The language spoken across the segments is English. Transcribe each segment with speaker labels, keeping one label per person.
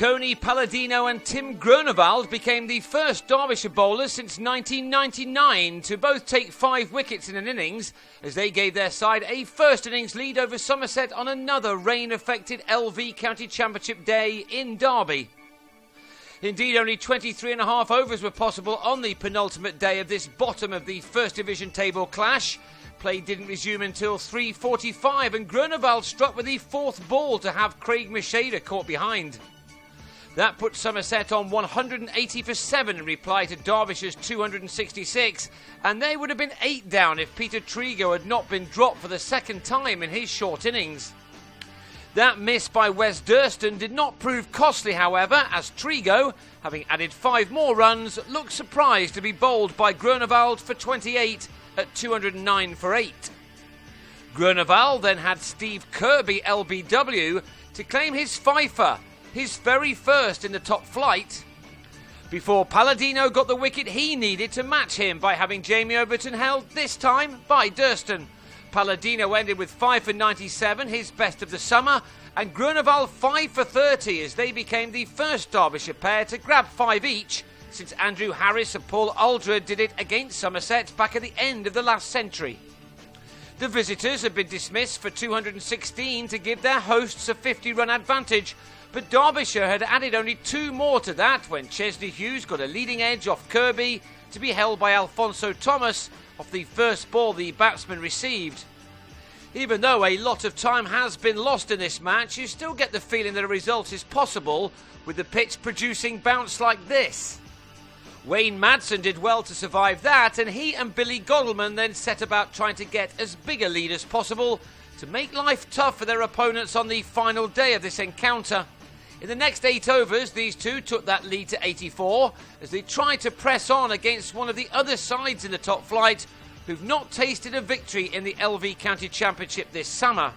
Speaker 1: Tony Palladino and Tim Groenewald became the first Derbyshire bowlers since 1999 to both take 5 wickets in an innings, as they gave their side a first innings lead over Somerset on another rain-affected LV County Championship day in Derby. Indeed, only 23.5 overs were possible on the penultimate day of this bottom of the First Division table clash. Play didn't resume until 3:45, and Groenewald struck with the 4th ball to have Craig Macheda caught behind. That put Somerset on 180 for 7 in reply to Derbyshire's 266, and they would have been 8 down if Peter Trigo had not been dropped for the second time in his short innings. That miss by Wes Durston did not prove costly, however, as Trigo, having added 5 more runs, looked surprised to be bowled by Groenewald for 28 at 209 for 8. Groenewald then had Steve Kirby LBW to claim his fifer, his very first in the top flight, before Palladino got the wicket he needed to match him by having Jamie Overton held, this time by Durston. Palladino ended with 5 for 97, his best of the summer, and Groenewald 5 for 30 as they became the first Derbyshire pair to grab 5 each since Andrew Harris and Paul Aldred did it against Somerset back at the end of the last century. The visitors had been dismissed for 216 to give their hosts a 50-run advantage, but Derbyshire had added only 2 more to that when Chesney Hughes got a leading edge off Kirby to be held by Alfonso Thomas off the first ball the batsman received. Even though a lot of time has been lost in this match, you still get the feeling that a result is possible with the pitch producing bounce like this. Wayne Madsen did well to survive that, and he and Billy Godalman then set about trying to get as big a lead as possible to make life tough for their opponents on the final day of this encounter. In the next 8 overs, these two took that lead to 84 as they tried to press on against one of the other sides in the top flight who've not tasted a victory in the LV County Championship this summer.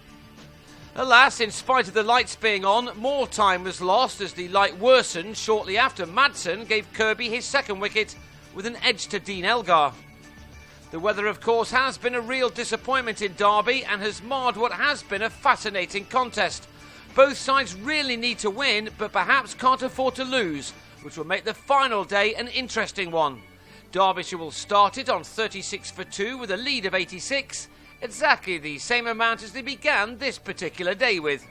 Speaker 1: Alas, in spite of the lights being on, more time was lost as the light worsened shortly after Madsen gave Kirby his second wicket with an edge to Dean Elgar. The weather, of course, has been a real disappointment in Derby and has marred what has been a fascinating contest. Both sides really need to win, but perhaps can't afford to lose, which will make the final day an interesting one. Derbyshire will start it on 36 for 2 with a lead of 86, exactly the same amount as they began this particular day with.